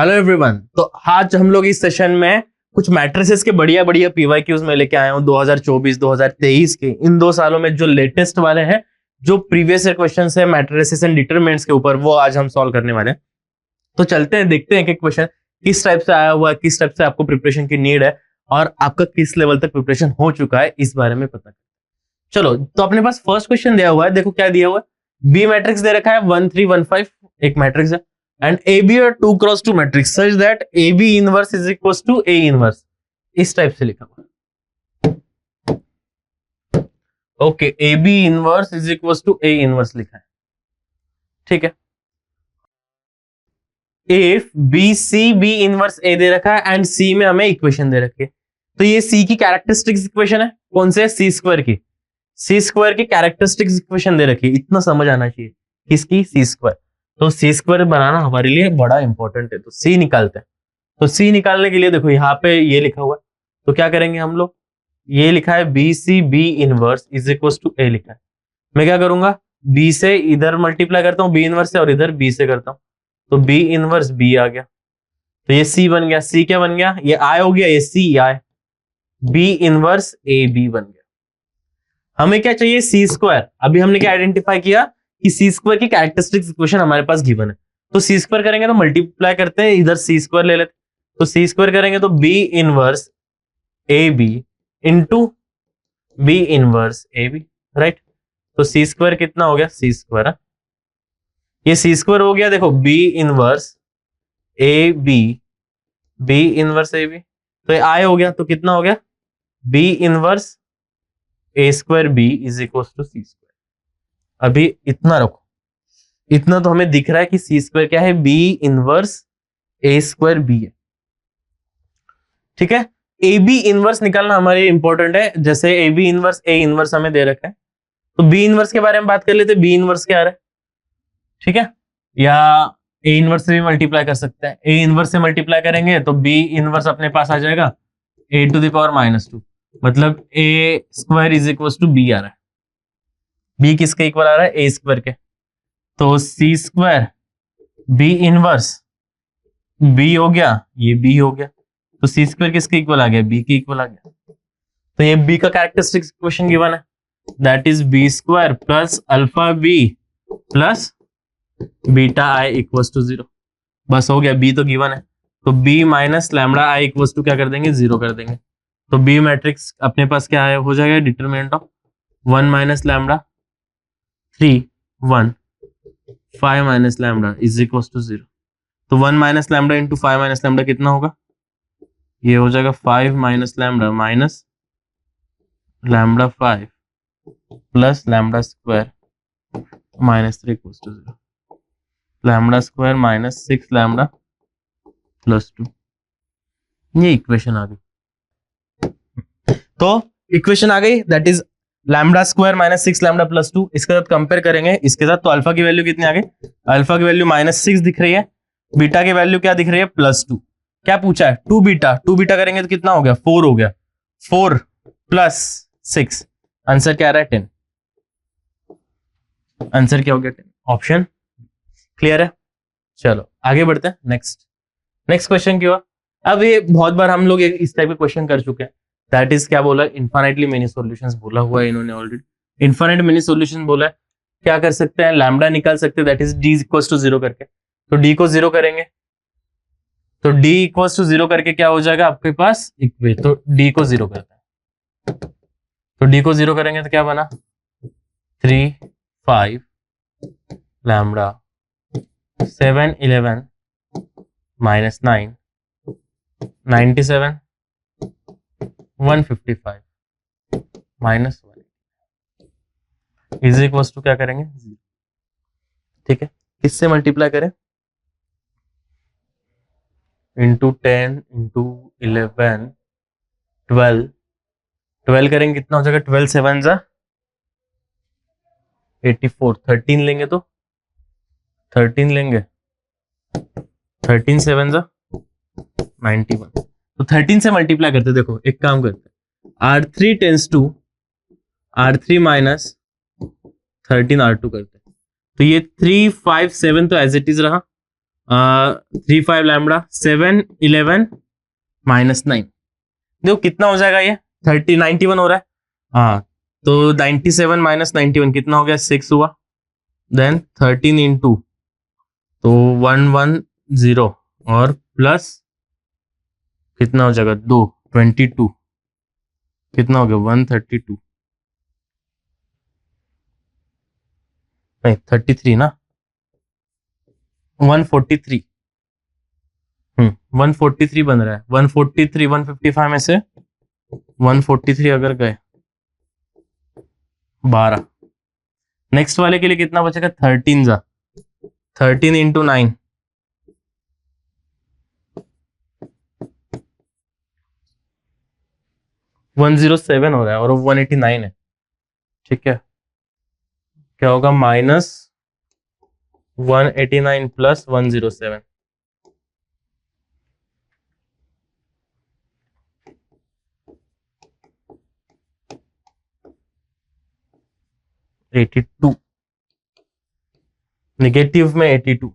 Hello everyone. तो आज हम लोग इस सेशन में कुछ मैट्रिसेस के बढ़िया बढ़िया पीवाईक्यूज में लेके आए हूं 2024 2023 के इन 2 सालों में जो लेटेस्ट वाले हैं, जो प्रीवियस ईयर क्वेश्चंस है मैट्रिसेस एंड डिटरमिनेंट्स के ऊपर, वो आज हम सॉल्व करने वाले हैं। तो चलते हैं, देखते हैं कि क्वेश्चन किस टाइप से आया हुआ है, किस टाइप से आपको प्रिपरेशन की नीड है और आपका किस लेवल तक प्रिपरेशन हो चुका है, इस बारे में पता। चलो, तो अपने पास फर्स्ट क्वेश्चन दिया हुआ है। देखो क्या दिया हुआ है, बी मैट्रिक्स दे रखा है 1 3 1 5 एक मैट्रिक्स है and AB or 2 cross 2 matrix such that AB inverse is equals to A inverse, इस टाइप से लिखा हुआ। Okay, AB inverse is equals to A inverse लिखा है, ठीक है। If BC B inverse A दे रखा है एंड C में हमें इक्वेशन दे रखी है, तो ये C की कैरेक्टरिस्टिक्स इक्वेशन है। कौन से? C स्क्वायर की। C स्क्वायर की कैरेक्टरिस्टिक्स इक्वेशन दे रखी है, इतना समझ आना चाहिए। किसकी? C square. तो सी स्क्वायर बनाना हमारे लिए बड़ा इंपॉर्टेंट है, तो सी निकालते हैं। तो सी निकालने के लिए देखो यहाँ पे ये लिखा हुआ है, तो क्या करेंगे हम लोग, ये लिखा है B C B inverse is equal to A लिखा है। मैं क्या करूंगा, बी से इधर मल्टीप्लाई करता हूँ बी इनवर्स से, और इधर बी से करता हूँ, तो बी इनवर्स बी आ गया, तो ये सी बन गया। सी क्या बन गया? ये आई हो गया, ये सी आई, बी इनवर्स ए बी बन गया। हमें क्या चाहिए? सी स्क्वायर। अभी हमने क्या आइडेंटिफाई किया कि सी स्क्वायर की कैरेक्टरिस्टिक्स इक्वेशन हमारे पास गिवन है, तो सी स्क्वायर करेंगे तो मल्टीप्लाई करते हैं, इधर सी स्क्वायर ले लेते, तो सी स्क्वायर करेंगे तो B inverse A B into B inverse A B, right. तो सी स्क्वायर कितना हो गया? सी स्क्वायर, ये सी स्क्वायर हो गया। देखो B inverse A B, B inverse A B, तो ये आई हो गया, तो कितना हो गया? B inverse A square B is equal to C square. अभी इतना रखो, इतना तो हमें दिख रहा है कि सी स्क्वायर क्या है? B inverse A square B है, ठीक है। ए बी इनवर्स निकालना हमारे इंपॉर्टेंट है। जैसे A B inverse A inverse हमें दे रखा है, तो बी इनवर्स के बारे में बात कर लेते हैं। बी इनवर्स क्या आ रहा है, ठीक है, या ए इनवर्स से भी मल्टीप्लाई कर सकते हैं। ए इनवर्स से मल्टीप्लाई करेंगे तो बी इनवर्स अपने पास आ जाएगा ए टू द पावर -2, मतलब A square is equal to B आ रहा है। बी किसके इक्वल आ रहा है? ए स्क्वायर के। तो C square B inverse B हो गया, ये बी हो गया, तो सी स्क्वायर किसके इक्वल आ गया? बी के इक्वल आ गया। तो ये बी का कैरेक्टरिस्टिक्स इक्वेशन गिवन है, that is B square plus alpha B plus beta I equals to 0। बस हो गया, बी तो गिवन है, तो B minus lambda I equals to क्या कर देंगे? 0 कर देंगे। तो बी मैट्रिक्स अपने पास क्या है, हो जाएगा determinant of 1 minus lambda 3 1 5 minus lambda is equal to 0। तो 1 minus lambda into 5 minus lambda कितना होगा? ये हो जाएगा 5 minus lambda minus lambda 5 plus lambda square -3 equals to 0। Lambda square minus 6 lambda plus 2, ये इक्वेशन आ गई। तो इक्वेशन आ गई, that is lambda square minus 6 lambda plus 2। इसके साथ कंपेयर करेंगे इसके साथ, तो अल्फा की वैल्यू कितनी आ गई? अल्फा की वैल्यू -6 दिख रही है, बीटा की वैल्यू क्या दिख रही है? +2। क्या पूछा है? 2 बीटा करेंगे तो कितना हो गया? 4 हो गया, 4 प्लस 6, आंसर क्या आ रहा है? 10। आंसर क्या हो गया? 10, ऑप्शन। क्लियर है? चलो आगे बढ़ते हैं। नेक्स्ट क्वेश्चन क्या हुआ? अब ये बहुत बार हम लोग इस टाइप के क्वेश्चन कर चुके हैं, दैट इज क्या बोला? इनफाइनाइटली मेनी सॉल्यूशंस बोला हुआ है इन्होंने ऑलरेडी। इनफाइनाइट मेनी सॉल्यूशन बोला है, क्या कर सकते हैं? लैम्डा निकाल सकते हैं, that is D equal to 0 करके। तो डी को 0 करेंगे, तो डी इक्वल टू 0 करके क्या हो जाएगा आपके पास? इक्वेशन। तो डी को 0 करते हैं, तो डी को 0 करेंगे तो क्या बना? 3 5 लैम्डा 7 11 -9 97 155 -1 इज इक्वल टू क्या करेंगे? 0, ठीक है। किससे मल्टीप्लाई करें? इंटू 10 इंटू 11 12 करेंगे, कितना हो जाएगा? 12 7 जा 84, 13 लेंगे तो 13 लेंगे, 13 7 जा 91, तो 13 से मल्टीप्लाई करते। देखो एक काम करते, R3 tense to R3 minus 13 R2 करते, तो ये 3 5 7 तो एज इट इज रहा, 3 5 लैम्बडा 7 11 -9। देखो कितना हो जाएगा ये 91 हो रहा है। हाँ, तो 97 -91 कितना हो गया 6 हुआ। देन 13 इंटू तो 110 और प्लस कितना हो जाएगा 2 22 कितना हो गया 132 नहीं 33 ना 143 143 बन रहा है 143 155 में से 143 अगर गए 12। नेक्स्ट वाले के लिए कितना बचेगा 13 इंटू 9 107 हो रहा है और 189 है। ठीक है, क्या होगा -189 प्लस 107 82 नेगेटिव में 82।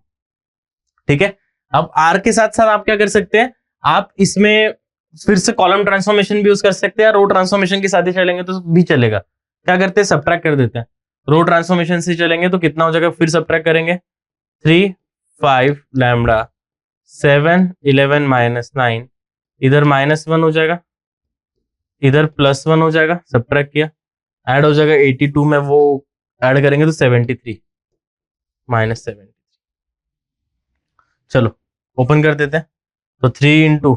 ठीक है, अब आर के साथ साथ आप क्या कर सकते हैं, आप इसमें फिर से कॉलम ट्रांसफॉर्मेशन भी यूज कर सकते हैं, रो ट्रांसफॉर्मेशन के साथ ही चलेंगे तो भी चलेगा। क्या करते हैं सब्ट्रैक्ट कर देते हैं, रो ट्रांसफॉर्मेशन से चलेंगे तो कितना हो जाएगा, फिर सब्ट्रैक्ट करेंगे 3 5 लैम्बडा 7 11 -9 इधर -1 हो जाएगा इधर +1 हो जाएगा, सब्ट्रैक्ट किया ऐड हो जाएगा 82 में वो ऐड करेंगे तो 73 -73। चलो ओपन कर देते हैं तो 3 इंटू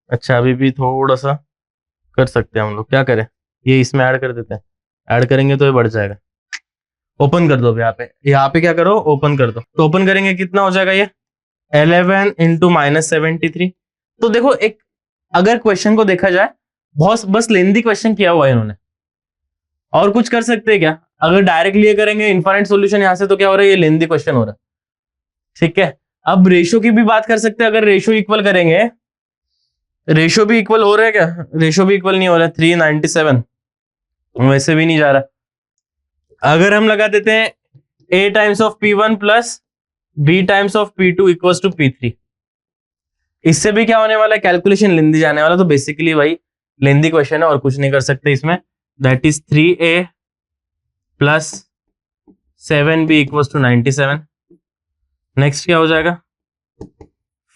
अच्छा अभी भी थोड़ा सा कर सकते हैं हम लोग, क्या करें ये इसमें ऐड कर देते हैं, ऐड करेंगे तो ये बढ़ जाएगा। ओपन कर दो अब यहाँ पे क्या करो ओपन कर दो, तो ओपन करेंगे कितना हो जाएगा ये 11 इंटू -73। तो देखो एक अगर क्वेश्चन को देखा जाए बहुत बस लेंदी क्वेश्चन किया हुआ है इन्होंने, और कुछ कर सकते हैं क्या, अगर डायरेक्टली ये करेंगे इनफाइनाइट सॉल्यूशन यहां से तो क्या हो रहा है ये लेंदी क्वेश्चन हो रहा है। ठीक है, अब रेशो की भी बात कर सकते हैं, अगर रेशो इक्वल करेंगे, रेशो भी इक्वल हो रहा है क्या, रेशो भी इक्वल नहीं हो रहा है 397 वैसे भी नहीं जा रहा। अगर हम लगा देते हैं a times of p1 plus b times of p2 equals to p3, इससे भी क्या होने वाला है कैलकुलेशन लेंदी जाने वाला, तो बेसिकली भाई लेंदी क्वेश्चन है और कुछ नहीं कर सकते इसमें। That is 3a plus 7b equals to 97। Next क्या हो जाएगा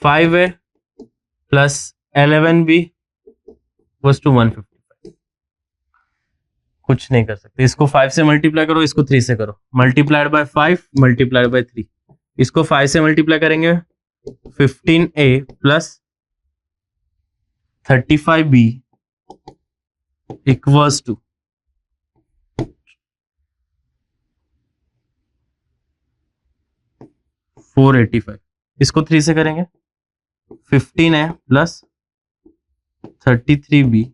5a plus 11b equals to 155। कुछ नहीं कर सकते, इसको 5 से मल्टीप्लाई करो, इसको 3 से करो, मल्टीप्लाइड बाय 5 मल्टीप्लाइड बाय 3, इसको 5 से मल्टीप्लाई करेंगे 15a plus 35b equals to 485, इसको 3 से करेंगे 15a plus 33b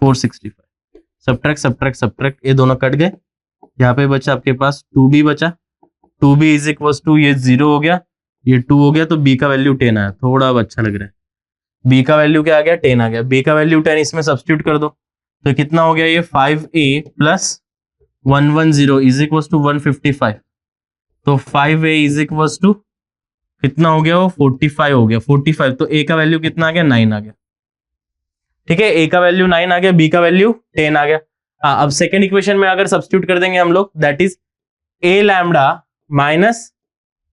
465। Subtract subtract subtract ये दोनों कट गए, यहाँ पे बचा आपके पास 2b बचा, 2b इज इक्वल्स टू ये 0 हो गया ये 2 हो गया, तो b का वैल्यू 10 आया, थोड़ा अब अच्छा लग रहा है। b का वैल्यू क्या आ गया 10 आ गया, b का वैल्यू 10 इसमें सब्स्टिट्यूट कर दो तो कितना हो गया ये 5a plus 110 is equals to 155, तो 5a इज इक्वल्स टू कितना हो गया वो 45 हो गया 45, तो a का वैल्यू कितना आ गया 9 आ गया। ठीक है, a का वैल्यू 9 आ गया, b का वैल्यू 10 आ गया। हाँ, अब सेकेंड इक्वेशन में अगर सब्स्टिट्यूट कर देंगे हम लोग that is a lambda minus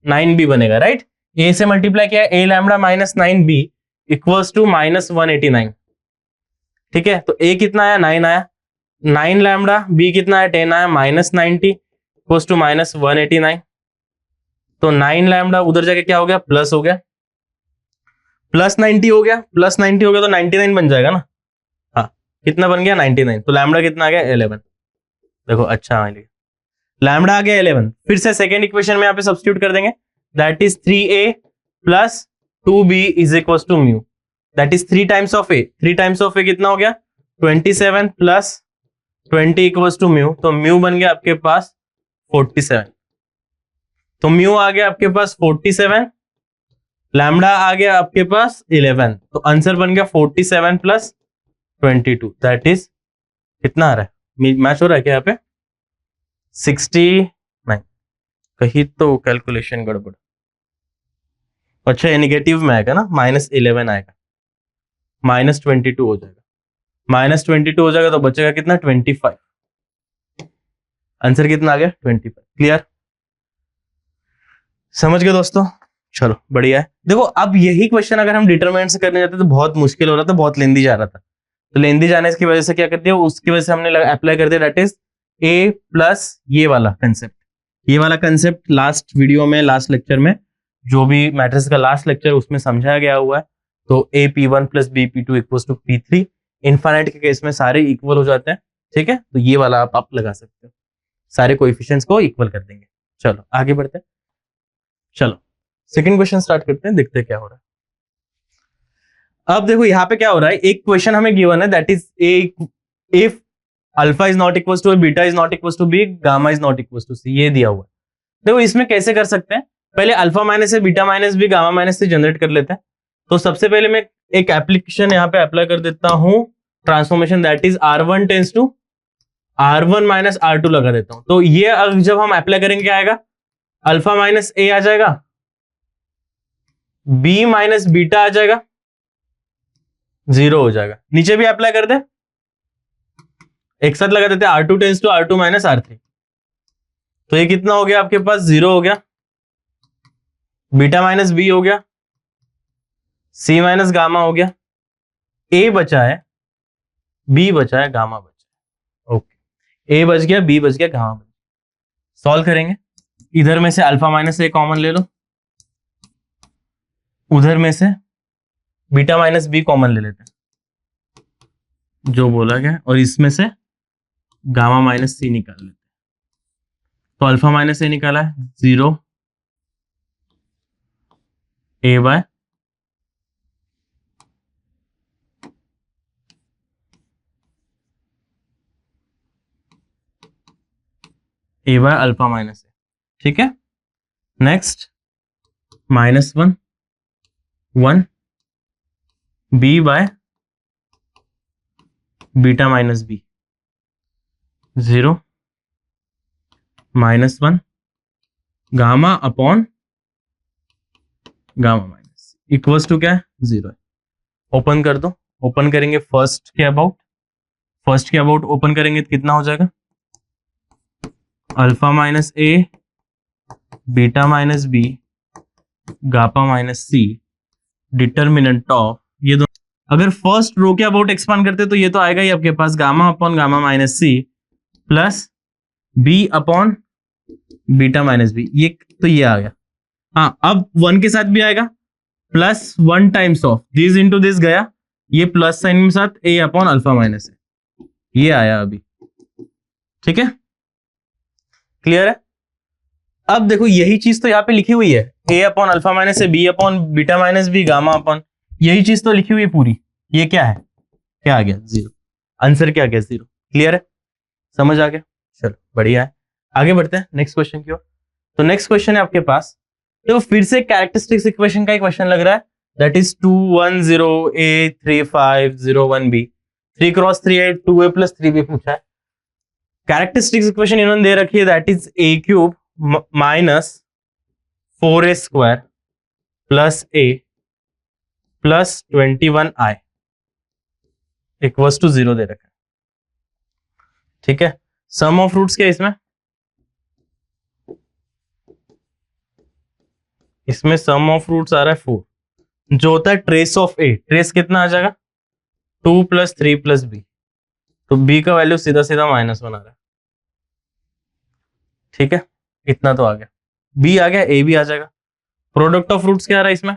9b बनेगा, राइट, a से मल्टीप्लाई किया a lambda minus 9b equals to -189। ठीक है, तो a कितना आया 9 आया, 9 लैम्बडा, b कितना आया 10 आया, -90 इक्वल्स टू -189, तो 9 लैम्बडा उधर जाके क्या हो गया प्लस हो गया, प्लस 90 हो गया, प्लस 90 हो गया तो 99 बन जाएगा ना। हाँ, कितना बन गया 99, तो लैम्बडा कितना आ गया 11। देखो अच्छा आ गया लैम्बडा आ गया 11, फिर से सेकेंड इक्वेशन में यहाँ पे सब्स्टिट्यूट कर देंगे that is 3a plus 2b is equals to mu, that is 3 times of a, 3 times of a कितना हो गया 27 प्लस 20 इक्वल्स टू म्यू, तो म्यू बन गया आपके पास 47, तो म्यू आ गया आपके पास 47, लैम्बडा आ गया आपके पास 11, तो आंसर बन गया 47 प्लस 22 दैट इज कितना आ रहा है, मैच हो रहा है क्या यहाँ पे 69, कहीं तो कैलकुलेशन गड़बड़। अच्छा ये निगेटिव में आएगा ना, -11 आएगा, -22 हो जाएगा, -22 हो जाएगा तो बचेगा कितना, 25। आंसर कितना आ गया, 25। क्लियर, समझ गए दोस्तों? चलो बढ़िया है। देखो अब यही क्वेश्चन अगर हम डिटरमिनेंट से करने जाते तो बहुत मुश्किल हो रहा था, बहुत लेंदी जा रहा था। तो लेंदी जाने की वजह से क्या कर दिया, उसकी वजह से हमने अप्लाई कर दिया, दैट इज ए प्लस ये वाला कंसेप्ट। ये वाला कंसेप्ट लास्ट वीडियो में, लास्ट लेक्चर में, जो भी मैट्रिक्स का लास्ट लेक्चर उसमें समझाया गया हुआ है। तो A P1 plus B P2 equals to P3, infinite के केस में सारे इक्वल हो जाते हैं। ठीक है, तो ये वाला आप लगा सकते हो, सारे कोएफिशिएंट्स को इक्वल कर देंगे। चलो आगे बढ़ते हैं। चलो सेकंड क्वेश्चन स्टार्ट करते हैं, देखते हैं क्या हो रहा है। अब देखो यहाँ पे क्या हो रहा है, एक क्वेश्चन हमें गिवन है, that is if alpha is not equal to, beta is not equal to B, gamma is not equal to C, ये दिया हुआ है। देखो इसमें कैसे कर सकते हैं, पहले अल्फा माइनस से, beta minus B, gamma minus से जनरेट कर लेते हैं। तो सबसे पहले मैं एक एप्लीकेशन यहाँ पे अप्लाई कर देता हूं, transformation, that is R1 tends to R1 minus R2 लगा देता हूं। तो ये जब हम अप्लाई करेंगे क्या आएगा, अल्फा माइनस ए आ जाएगा, बी माइनस बीटा आ जाएगा, 0 हो जाएगा। नीचे भी अप्लाई कर दे, एक साथ लगा देते हैं, R2 tense to R2 minus R3। तो ये कितना हो गया आपके पास, 0 हो गया, बीटा माइनस बी हो गया, सी माइनस गामा हो गया, ए बचा है, बी बचा है, गामा बचा है। ओके, ए बच गया, बी बच गया, गामा बच गया। सॉल्व करेंगे, इधर में से अल्फा माइनस ए कॉमन ले लो, उधर में से बीटा माइनस बी कॉमन ले लेते हैं जो बोला गया, और इसमें से गामा माइनस सी निकाल लेते हैं। तो अल्फा माइनस ए निकाला है 0, A by alpha minus A. ठीक है, next -1 1 B by beta minus B, 0 -1 gamma upon gamma minus equals to क्या है, 0 है। ओपन कर दो, ओपन करेंगे फर्स्ट के अबाउट, फर्स्ट के अबाउट ओपन करेंगे तो कितना हो जाएगा, alpha minus A, beta minus B, gamma minus C, determinant of ये दो। अगर फर्स्ट रो के अबाउट एक्सपांड करते तो ये तो आएगा ही आपके पास, gamma upon gamma minus C plus B upon beta minus B, ये तो ये आ गया। हाँ अब 1 के साथ भी आएगा, +1 times of this into this गया, ये प्लस साइन के साथ ए अपॉन अल्फा माइनस है, ये आया अभी। ठीक है, क्लियर है? अब देखो यही चीज तो यहाँ पे लिखी हुई है, ए अपॉन अल्फा माइनस से, B upon beta minus B, gamma upon, यही चीज तो लिखी हुई है पूरी। ये क्या है, क्या आ गया, 0। आंसर क्या आ गया, 0। क्लियर है, समझ आ गया? चलो बढ़िया है, आगे बढ़ते हैं नेक्स्ट क्वेश्चन की ओर। तो नेक्स्ट क्वेश्चन है आपके पास, तो फिर से कैरेक्टरिस्टिक्स इक्वेशन का ही क्वेश्चन लग रहा है, that is 2 1 0 a 3 5 0 1 b, 3 cross 3 8 2a plus 3b पूछा है। कैरेक्टरिस्टिक्स इक्वेशन इन्होंने दे रखी है, that is a cube minus 4a square plus a plus 21i equals to 0 दे रखा है। ठीक है, सम ऑफ रूट्स क्या है इसमें, इसमें सम ऑफ रूट्स आ रहा है 4, जो होता है ट्रेस ऑफ ए, ट्रेस कितना आ जाएगा, 2 प्लस 3 प्लस बी, तो बी का वैल्यू सीधा सीधा -1 आ रहा है। ठीक है, इतना तो आ गया, बी आ गया, ए भी आ जाएगा। प्रोडक्ट ऑफ रूट्स क्या आ रहा है इसमें,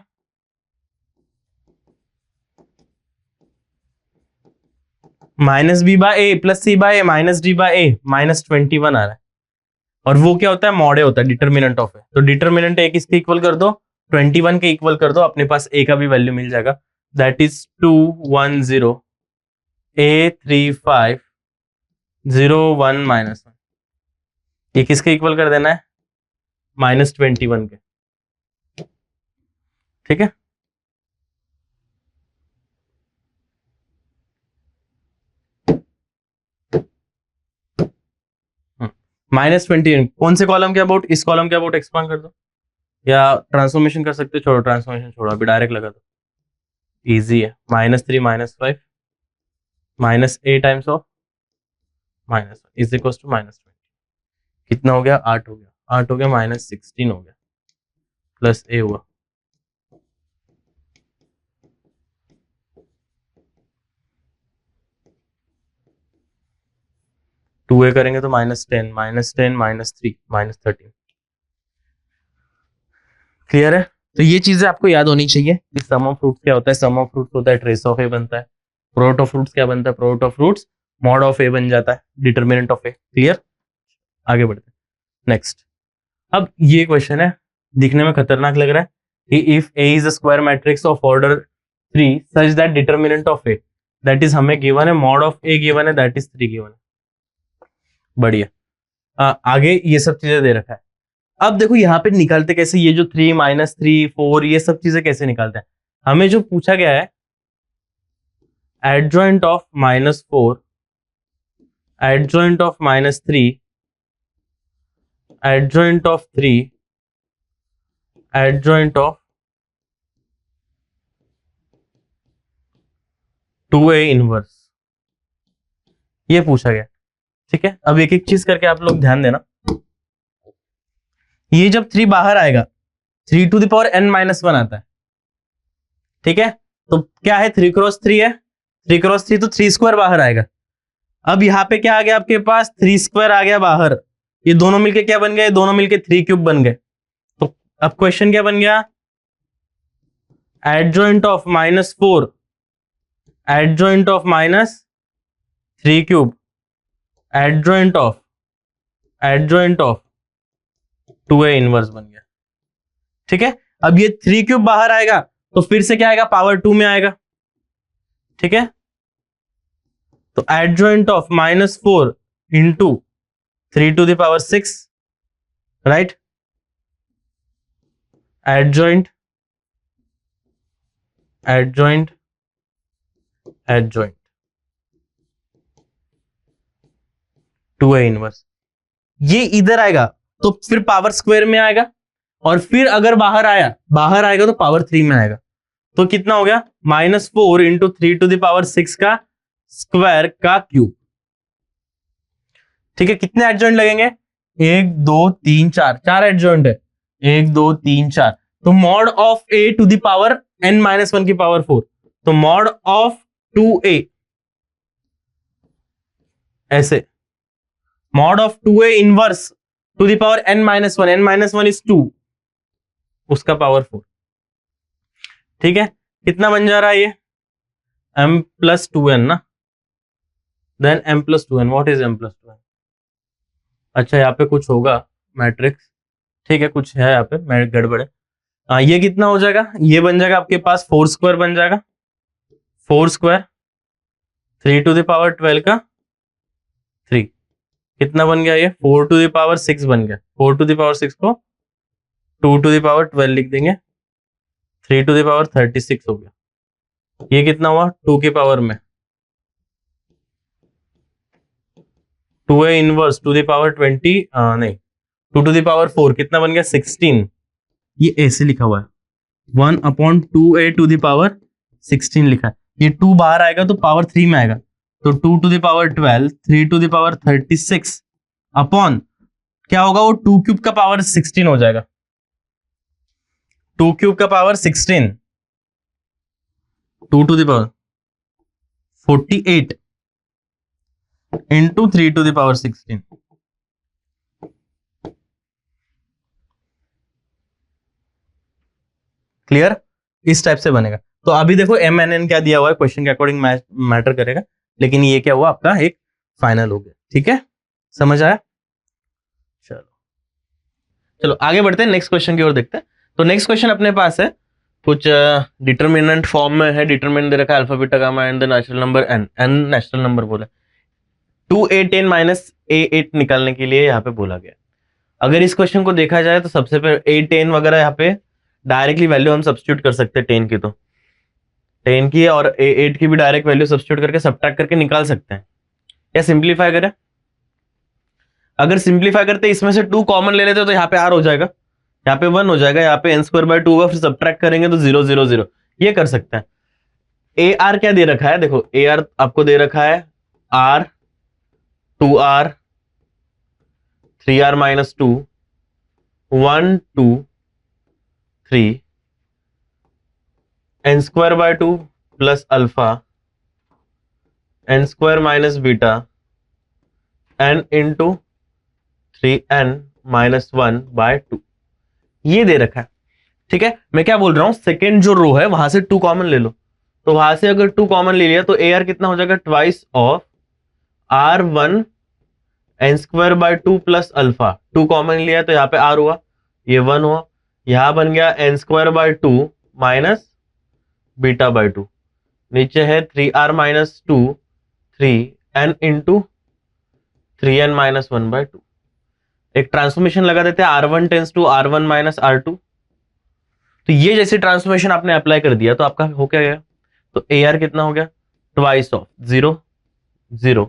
माइनस बी बाय ए प्लस सी बाय ए माइनस डी बाय ए, -21 आ रहा है। और वो क्या होता है, मॉडे होता है, डिटर्मिनेंट ऑफ ए। तो डिटर्मिनेंट ए किसके इक्वल कर दो, 21 के इक्वल कर दो, अपने पास ए का भी वैल्यू मिल जाएगा, दैट इज 2 1 0 a 3 5 0 1 -1। ये किसके इक्वल कर देना है, -21 के। ठीक है, -20 कौन से कॉलम के अबाउट, इस कॉलम के अबाउट एक्सपांड कर दो, या ट्रांसफॉर्मेशन कर सकते हो, छोड़ो ट्रांसफॉर्मेशन छोड़ो, अभी डायरेक्ट लगा दो, इजी है। -3 -5 -a times of -1 is equal to -20, कितना हो गया, 8 हो गया, 8 हो गया, -16 हो गया, प्लस a हुआ, -2a करेंगे तो -10 -10 -3 -13। क्लियर है? तो ये चीजें आपको याद होनी चाहिए। सम ऑफ फ्रूट्स क्या होता है, सम ऑफ फ्रूट्स होता है ट्रेस ऑफ ए बनता है, प्रोडक्ट ऑफ फ्रूट्स क्या बनता है, product of fruits mod of A बन जाता है, डिटरमिनेंट ऑफ ए। क्लियर? आगे बढ़ते हैं नेक्स्ट। अब ये क्वेश्चन है, दिखने में खतरनाक लग रहा है कि if A is a square matrix of order 3 such that determinant of A, that is हमें गिवन है, मॉड ऑफ ए गिवन है, दैट इज 3 गिवन है। बढ़िया। आगे ये सब चीजें दे रखा है। अब देखो यहाँ पे निकालते कैसे, ये जो 3 -3 4 ये सब चीजें कैसे निकालते हैं। हमें जो पूछा गया है adjoint of -4, adjoint of -3, adjoint of 3, adjoint of 2a inverse, ये पूछा गया। ठीक है, अब एक एक चीज करके आप लोग ध्यान देना। ये जब 3 बाहर आएगा 3 टू द पावर n-1 आता है। ठीक है, तो क्या है, 3 क्रॉस 3 है, 3 क्रॉस 3 तो 3 स्क्वायर बाहर आएगा। अब यहाँ पे क्या आ गया आपके पास, 3 स्क्वायर आ गया बाहर, ये दोनों मिलके क्या बन गए, दोनों मिलके 3 क्यूब बन गए। तो अब क्वेश्चन क्या बन गया, adjoint of -4, adjoint of -3 cube, adjoint of 2a inverse बन गया। ठीक है, अब ये 3 क्यूब बाहर आएगा तो फिर से क्या आएगा, पावर 2 में आएगा। ठीक है, तो adjoint of -4 into 3 to the power 6, right, adjoint adjoint adjoint 2a inverse, ये इधर आएगा तो फिर पावर स्क्वायर में आएगा, और फिर अगर बाहर आएगा तो पावर 3 में आएगा। तो कितना हो गया, -4 इंटू 3 टू द पावर 6 का स्क्वायर का क्यूब। ठीक है, कितने एडजॉइंट लगेंगे, 1 2 3 4, 4 एडजॉइंट है, 1 2 3 4। तो mod of a to the power n-1 की पावर 4, तो मॉड ऑफ 2a ऐसे, mod of 2a inverse to the power n-1, n-1 is 2, उसका पावर 4। ठीक है, कितना बन जा रहा है ये, m प्लस 2n ना, then m plus 2n, what is m plus 2n। अच्छा, यहाँ पे कुछ होगा मैट्रिक्स, ठीक है, कुछ है यहाँ पे गड़बड़ है। ये कितना हो जाएगा, ये बन जाएगा आपके पास 4 स्क्वायर बन जाएगा, 4 स्क्वायर 3 टू द पावर 12 का 3, कितना बन गया ये, 4 टू द पावर 6 बन गया, 4 टू द पावर 6 को 2 टू द पावर 12 लिख देंगे, 3 टू द पावर 36 हो गया। ये कितना हुआ, 2 की पावर में 2a inverse to the power 20, नहीं 2 टू द पावर 4, कितना बन गया 16। ये ऐसे लिखा हुआ है 1/2a टू द पावर 16 लिखा है। ये 2 बाहर आएगा तो पावर 3 में आएगा, तो 2 to the power 12, 3 to the power 36 upon क्या होगा, वो 2 क्यूब का पावर 16 हो जाएगा, 2 क्यूब का power 16, 2 to the power 48 into 3 to the power 16। Clear, इस टाइप से बनेगा। तो अभी देखो mn क्या दिया हुआ है, क्वेश्चन के अकॉर्डिंग मैटर करेगा, लेकिन ये क्या हुआ, आपका एक फाइनल हो गया। ठीक है, समझ आया, चलो आगे बढ़ते हैं, नेक्स्ट क्वेश्चन की ओर देखते हैं। तो नेक्स्ट क्वेश्चन अपने पास है कुछ डिटरमिनेंट फॉर्म में है, डिटरमिनेंट दे रखा है alpha beta gamma and the natural number n, natural number बोला, 2a10 माइनस a8 निकालने के लिए यहाँ पे बोला गया। अगर इस क्वेश्चन को देखा जाए तो सबसे पहले a10 वगैरह यहाँ पे डायरेक्टली वैल्यू हम सब्स्टिट्यूट कर सकते हैं 10 की, तो 10 की और a8 की भी डायरेक्ट वैल्यू सब्स्टिट्यूट करके सब्ट्रैक्ट करके निकाल सकते हैं, या सिंप्लीफाई करें। अगर सिंप्लीफाई करते इसमें से 2 कॉमन ले लेते तो यहाँ पे r हो जाएगा, यहाँ पे 1 हो जाएगा, यहाँ पे n² होगा, फिर सब्ट्रैक्ट करेंगे तो 0 0 0, ये कर सकते हैं। AR क्या दे रखा है, देखो AR आपको दे रखा है R 2R 3R - 2 1 2 3 n² plus alpha n² beta n into 3n - 1/2, ये दे रखा है। ठीक है, मैं क्या बोल रहा हूं, सेकेंड जो रो है वहां से 2 कॉमन ले लो, तो वहां से अगर 2 कॉमन ले लिया तो AR कितना हो जाएगा, twice of R1 n² plus alpha, 2 common लिया तो यहाँ पे R हुआ, ये 1 हुआ, यहां बन गया n² माइनस बीटा/2, नीचे है 3R - 2 3n इंटू 3n - 1/2। एक ट्रांसफॉर्मेशन लगा देते हैं, R1 tends to R1 - R2, तो ये जैसे ट्रांसफॉर्मेशन आपने अप्लाई कर दिया तो आपका हो क्या गया, तो AR कितना हो गया, ट्वाइस ऑफ 0 0,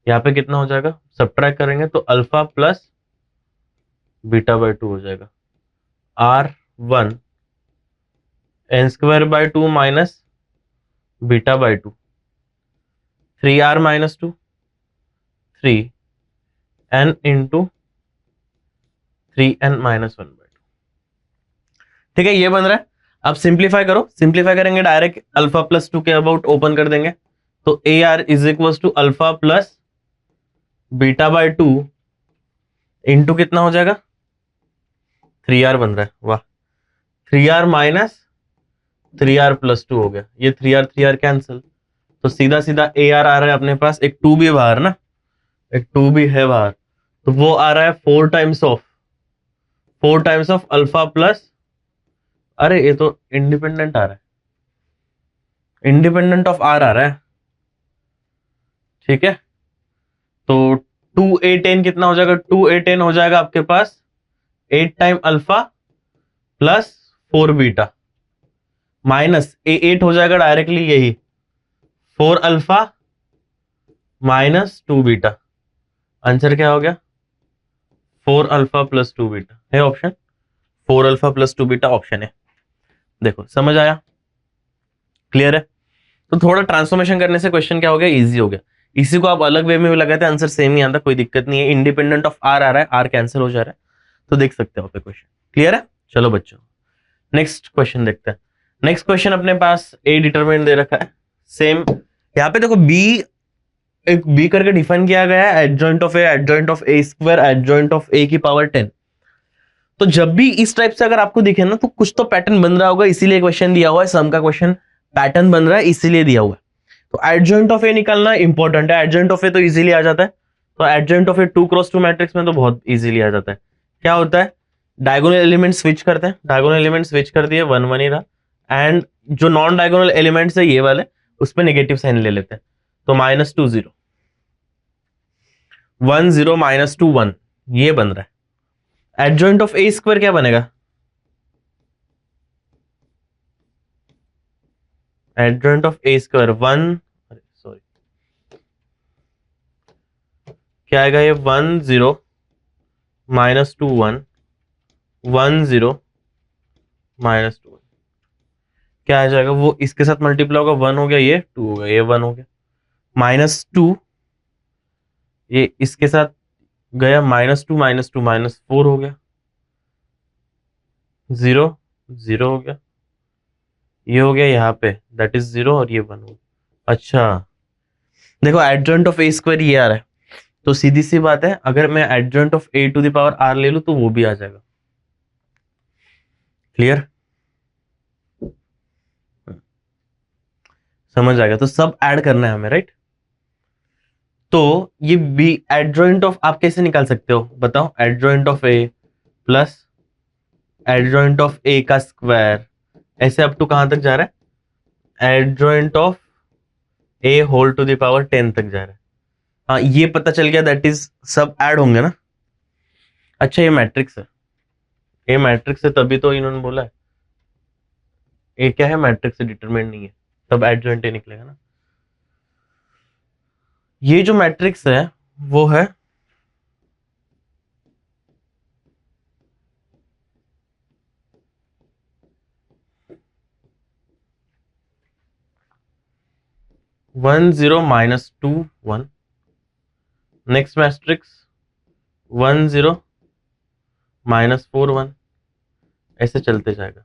यहाँ पे कितना हो जाएगा, सब्ट्रैक्ट करेंगे तो अल्फा प्लस बीटा/2 हो जाएगा, R1 n² minus बीटा/2 3R - 2 3n into 3n - 1/2। ठीक है, ये बन रहा है। अब सिंप्लीफाई करो, सिंप्लीफाई करेंगे डायरेक्ट अल्फा प्लस 2 के अबाउट ओपन कर देंगे, तो AR is equal to alpha plus beta into कितना हो जाएगा, 3R बन रहा है, वाह, 3R माइनस 3R प्लस 2 हो गया, ये 3R कैंसिल, तो सीधा सीधा AR आ रहा है अपने पास, एक 2 भी बाहर ना, एक 2 भी है बाहर, तो वो आ रहा है 4 टाइम्स ऑफ अल्फा प्लस, अरे ये तो इंडिपेंडेंट आ रहा है, इंडिपेंडेंट ऑफ R आ रहा है। ठीक है, तो 2A10 कितना हो जाएगा, 2A10 हो जाएगा आपके पास 8 time alpha plus 4 beta minus A8 हो जाएगा डायरेक्टली यही 4 अल्फा माइनस 2 बीटा। आंसर क्या हो गया, 4 अल्फा प्लस 2 बीटा है option, 4 alpha plus 2 beta option है। देखो समझ आया, क्लियर है। तो थोड़ा ट्रांसफॉर्मेशन करने से क्वेश्चन क्या हो गया, इजी हो गया। इसी को आप अलग वे में भी लगाते हैं, आंसर सेम ही आता, कोई दिक्कत नहीं है। इंडिपेंडेंट ऑफ R आ रहा है, R कैंसिल हो जा रहा है, तो देख सकते हो क्वेश्चन, क्लियर है। चलो बच्चों नेक्स्ट क्वेश्चन देखते हैं। नेक्स्ट क्वेश्चन अपने पास A डिटरमिनेंट दे रखा है, सेम यहाँ पे देखो एक B करके डिफाइन किया गया है, adjoint of A, adjoint of A², adjoint of A की पावर 10। तो जब भी इस टाइप से अगर आपको दिखे ना तो कुछ तो पैटर्न बन रहा होगा, इसीलिए क्वेश्चन दिया हुआ है, सम का क्वेश्चन पैटर्न बन रहा है इसीलिए दिया हुआ है। तो एडजॉइंट ऑफ ए निकालना इंपॉर्टेंट है, एडजॉइंट ऑफ ए तो इजीली आ जाता है, तो adjoint of A 2x2 matrix में तो बहुत इजीली आ जाता है। क्या होता है, डायगोनल एलिमेंट स्विच करते हैं, डायगोनल एलिमेंट स्विच कर दिए 1 1 ही रहा, एंड जो नॉन डायगोनल एलिमेंट्स है ये वाले उस पर नेगेटिव साइन ले लेते हैं, तो -2 0 1 0 -2 1 ये बन रहा है। एडजॉइंट ऑफ A² क्या बनेगा, एडजॉइंट ऑफ A² 1, सॉरी क्या आएगा ये 1 0 -2 1 1 0 -2 1, क्या आ जाएगा, वो इसके साथ मल्टीप्लाई होगा, 1 हो गया, ये 2 हो गया, ये 1 हो गया, -2 ये इसके साथ गया, -2 -2 -4 हो गया, 0 0 हो गया, ये हो गया यहाँ पे दैट इज 0 और ये 1 हो गया। अच्छा देखो एडजॉइंट ऑफ A² ये आ रहा है, तो सीधी सी बात है अगर मैं एडजॉइंट ऑफ A⁴ ले लूं तो वो भी आ जाएगा, क्लियर, समझ आएगा। तो सब ऐड करना है हमें, राइट। तो ये बी एडजॉइंट ऑफ आप कैसे निकाल सकते हो बताओ, adjoint of A plus adjoint of A का स्क्वायर, ऐसे अप टू कहां तक जा रहा है, adjoint of A whole to the power 10 तक जा रहा है। हाँ ये पता चल गया, दैट इज सब ऐड होंगे ना। अच्छा ये मैट्रिक्स है, ये मैट्रिक्स है तभी तो इन्होंने बोला है, ये क्या है मैट्रिक्स से डिटरमिनेंट नहीं है, तब एडजॉइंट A निकलेगा ना। ये जो मैट्रिक्स है वो है 1 0 माइनस 2 1, नेक्स्ट मैट्रिक्स 1 0 माइनस 4 1, ऐसे चलते जाएगा।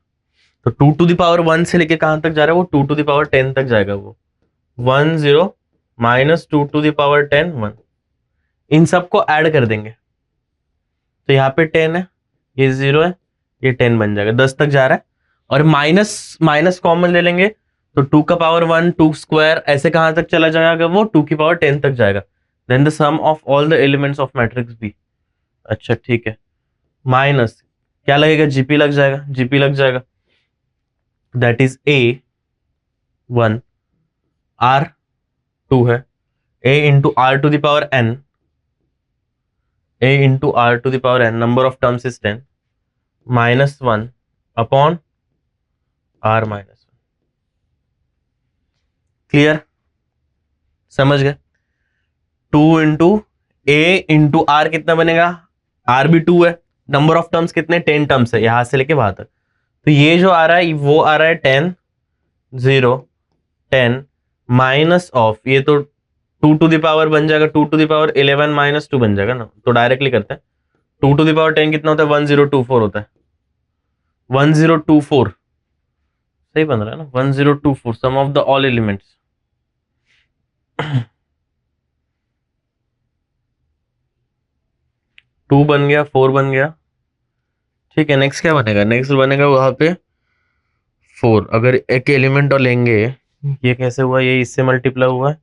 तो 2 टू द पावर 1 से लेके कहां तक जा रहा है वो 2 टू द पावर 10 तक जाएगा वो 1 0 माइनस 2 टू द पावर 10 1, इन सबको ऐड कर देंगे तो यहाँ पे 10 है, ये 0 है, ये 10 बन जाएगा, 10 तक जा रहा है। और माइनस माइनस कॉमन ले लेंगे तो 2 का पावर 1 2 स्क्वायर ऐसे कहां तक चला जाएगा वो 2 की पावर 10 तक जाएगा। Then the sum of all the elements of matrix B. अच्छा ठीक है, माइनस क्या लगेगा, जीपी लग जाएगा, जीपी लग जाएगा, दैट इज A1 R2 है, A into R to the power n, A into R to the power n, number of terms is 10, minus 1 upon R minus 1। Clear, समझ गए। 2 इंटू A इंटू R कितना बनेगा, R भी 2 है, number of terms कितने 10 terms है यहां से लेके वहां तक, तो ये जो आ रहा है वो आ रहा है 10 0 10 माइनस ऑफ, ये तो 2 टू द पावर बन जाएगा, 2 टू द पावर 11 माइनस 2 बन जाएगा ना, तो डायरेक्टली करते हैं। 2 टू द पावर 10 कितना होता है 1024 होता है, 1024 सही बन रहा है ना, 1024 sum of the all elements. Two बन गया, 4 बन गया, ठीक है। नेक्स्ट क्या बनेगा, नेक्स्ट बनेगा वहां पे 4, अगर एक एलिमेंट और लेंगे, ये कैसे हुआ, ये इससे मल्टीप्लाई हुआ है,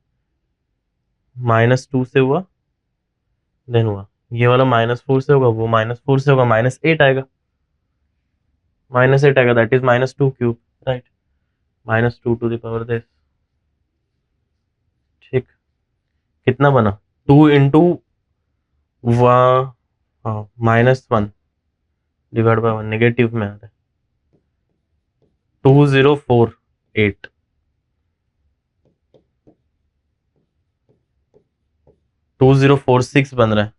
-2 से हुआ, देन हुआ ये वाला -4 से होगा, वो -4 से होगा, -8 आएगा, -8 आएगा, that is -2 cube, right, -2 to the power this, ठीक। कितना बना 2 इंटू -1 डिवाइड बाय 1, नेगेटिव में आ रहा है 2048, 2046 बन रहा है,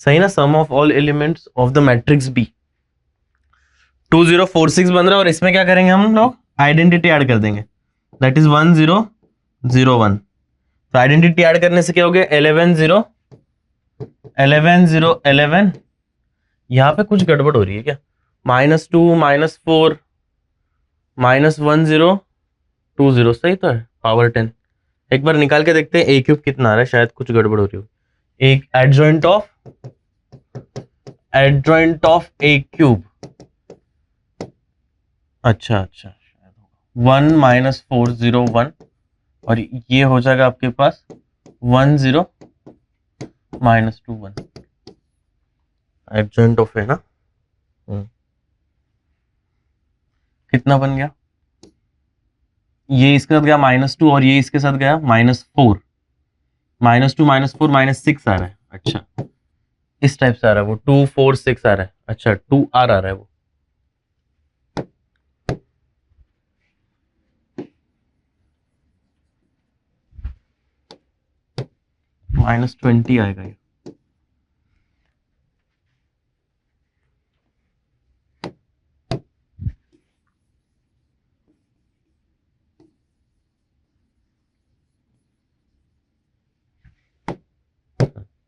सही ना, sum of all elements of the matrix B 2046 बन रहा है। और इसमें क्या करेंगे हम लोग, आइडेंटिटी ऐड कर देंगे, दैट इज 1001, तो आइडेंटिटी ऐड करने से क्या हो गया 11 0 11, यहां पे कुछ गड़बड़ हो रही है क्या, -2 -4 -1020, सही तो है, पावर 10, एक बार निकाल के देखते हैं ए क्यूब कितना आ रहा है, शायद कुछ गड़बड़ हो रही हो। एक एडजॉइंट ऑफ ए क्यूब, अच्छा 1 -401, और ये हो जाएगा आपके पास 10 -21, एडजॉइंट ऑफ है ना, कितना बन गया, ये इसके साथ गया -2 और ये इसके साथ गया -4, -2 -4 -6 आ रहा है, अच्छा इस टाइप से आ रहा है वो 2 4 6 आ रहा है, अच्छा 2 आ रहा है वो, -20 आएगा ये,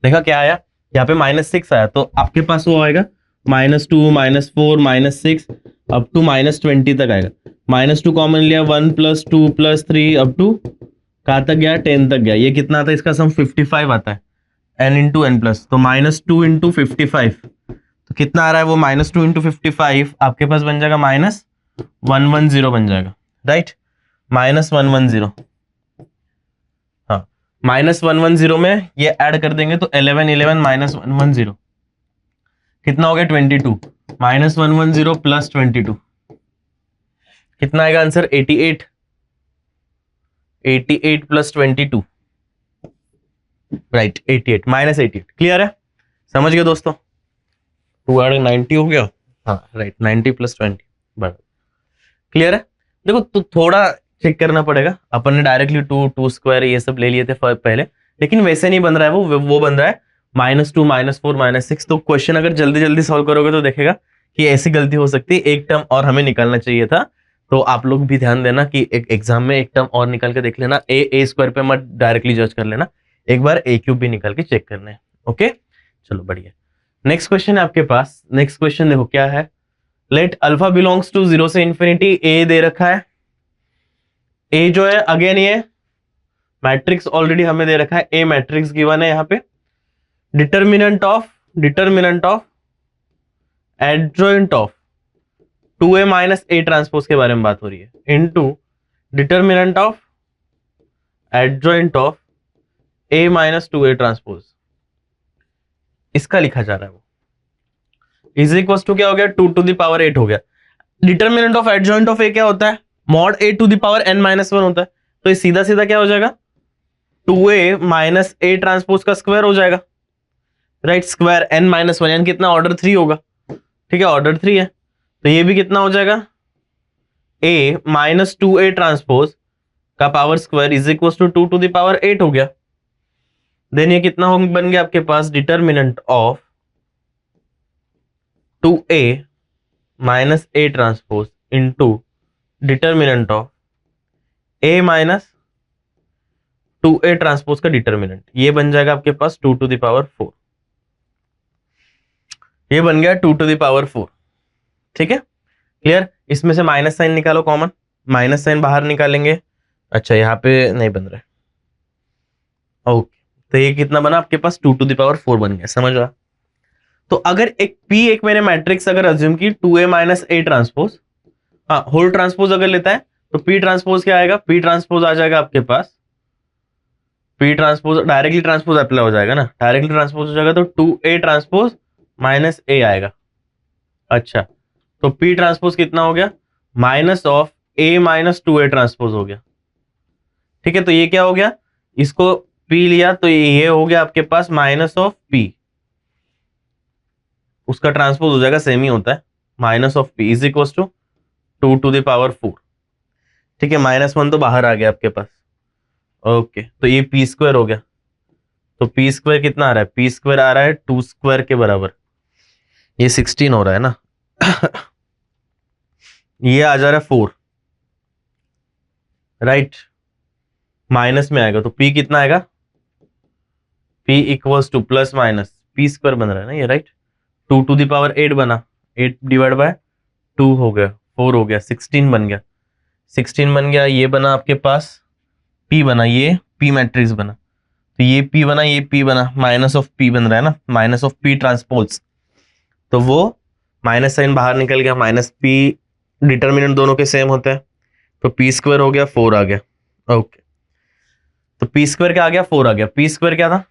देखा क्या आया, यहाँ पे -6 आया, तो आपके पास वो आएगा -2 -4 -6 अप टू -20 तक आएगा, -2 कॉमन लिया, 1 + 2 + 3 अप टू कहाँ तक गया 10 तक गया, ये कितना आता है इसका सम 55 आता है, n इंटू एन प्लस, तो -2 इंटू 55, तो कितना आ रहा है वो -2 इंटू 55 आपके पास बन जाएगा -110 बन जाएगा, राइट, -110, हाँ -110 में ये ऐड कर देंगे तो 11 11 -110 कितना हो गया 22, -110 + 22 कितना आएगा आंसर 88, 88 + 22, राइट 88 -88, क्लियर है, समझ गए दोस्तों, 290 हो गया, हाँ राइट 90 + 20 बड़ा, क्लियर है। देखो तो थोड़ा चेक करना पड़ेगा, अपन ने डायरेक्टली 2 स्क्वायर ये सब ले लिए थे पहले, लेकिन वैसे नहीं बन रहा है वो बन रहा है -2 -4 -6, तो क्वेश्चन अगर जल्दी जल्दी सॉल्व करोगे तो देखेगा कि ऐसी गलती हो सकती है, एक टर्म और हमें निकालना चाहिए था, तो आप लोग भी ध्यान देना कि एक एग्जाम में एक टर्म और निकल के देख लेना, ए स्क्वायर पे मत डायरेक्टली जज कर लेना, एक बार ए क्यूब भी निकल के चेक करना है। ओके, चलो बढ़िया। नेक्स्ट क्वेश्चन है आपके पास। नेक्स्ट क्वेश्चन देखो क्या है। लेट अल्फा बिलोंग्स टू 0 से इंफिनिटी, ए दे रखा है। ए जो है अगेन ये मैट्रिक्स ऑलरेडी हमें दे रखा है, ए मैट्रिक्स गिवन है यहाँ पे। Determinant of adjoint of 2a minus A transpose के बारे में बात हो रही है, into determinant of adjoint of a minus 2a transpose, इसका लिखा जा रहा है वो इज इक्वल टू क्या हो गया, 2 टू द पावर 8 हो गया। Determinant of adjoint of a क्या होता है, mod a to the power n minus 1 होता है। तो ये सीधा सीधा क्या हो जाएगा, 2a माइनस a ट्रांसपोज का स्क्वायर हो जाएगा, राइट। स्क्वायर n माइनस 1 यानी कितना, ऑर्डर 3 होगा, ठीक है, ऑर्डर 3 है। तो ये भी कितना हो जाएगा, a माइनस 2a ट्रांसपोज का power square is equal to 2 to the power 8 हो गया। देन ये कितना बन गया आपके पास, determinant of 2a minus a transpose into determinant of a minus 2a transpose का डिटर्मिनेंट, ये बन जाएगा आपके पास 2 टू द पावर 4। ये बन गया 2 टू द पावर 4, ठीक है, क्लियर। इसमें से माइनस साइन निकालो कॉमन, माइनस साइन बाहर निकालेंगे। अच्छा यहाँ पे नहीं बन रहा, ओके। तो ये कितना बना आपके पास, 2 टू द पावर 4 बन गया, समझ रहा। तो अगर एक मैंने मैट्रिक्स अगर अज्यूम की 2a माइनस a ट्रांसपोज, हाँ होल ट्रांसपोज अगर लेता है तो p ट्रांसपोज क्या आएगा, p ट्रांसपोज आ जाएगा आपके पास, p transpose directly transpose apply हो जाएगा ना, डायरेक्टली ट्रांसपोज हो जाएगा तो 2a ट्रांसपोज माइनस a आएगा। अच्छा तो p ट्रांसपोज कितना हो गया, minus of a minus 2a transpose हो गया, ठीक है। तो ये क्या हो गया, इसको p लिया तो ये हो गया आपके पास माइनस ऑफ p, उसका ट्रांसपोज हो जाएगा, सेम ही होता है, minus of p is equal to 2 to the power 4, ठीक है। माइनस 1 तो बाहर आ गया आपके पास, ओके। तो ये p स्क्वायर हो गया, तो p स्क्वायर कितना आ रहा है, p स्क्वायर आ रहा है 2 स्क्वायर के बराबर, ये 16 हो रहा है ना ये आ जा रहा है 4, राइट, माइनस में आएगा तो p कितना आएगा, p equals two plus minus p square बन रहा है ना ये, राइट। 2 टू द पावर 8 बना, 8 डिवाइड बाय 2 हो गया, 4 हो गया, 16 बन गया, 16 बन गया। ये बना आपके पास p बना, ये p मैट्रिक्स बना, तो ये p बना, ये p बना, माइनस ऑफ p बन रहा है ना, माइनस ऑफ p ट्रांसपोज, तो वो माइनस साइन बाहर निकल गया, माइनस p डिटर्मिनेंट दोनों के सेम होते हैं, तो p स्क्वायर हो गया 4 आ गया, ओके। तो p स्क्वायर क्या आ गया, 4 आ गया। p स्क्वायर क्या था,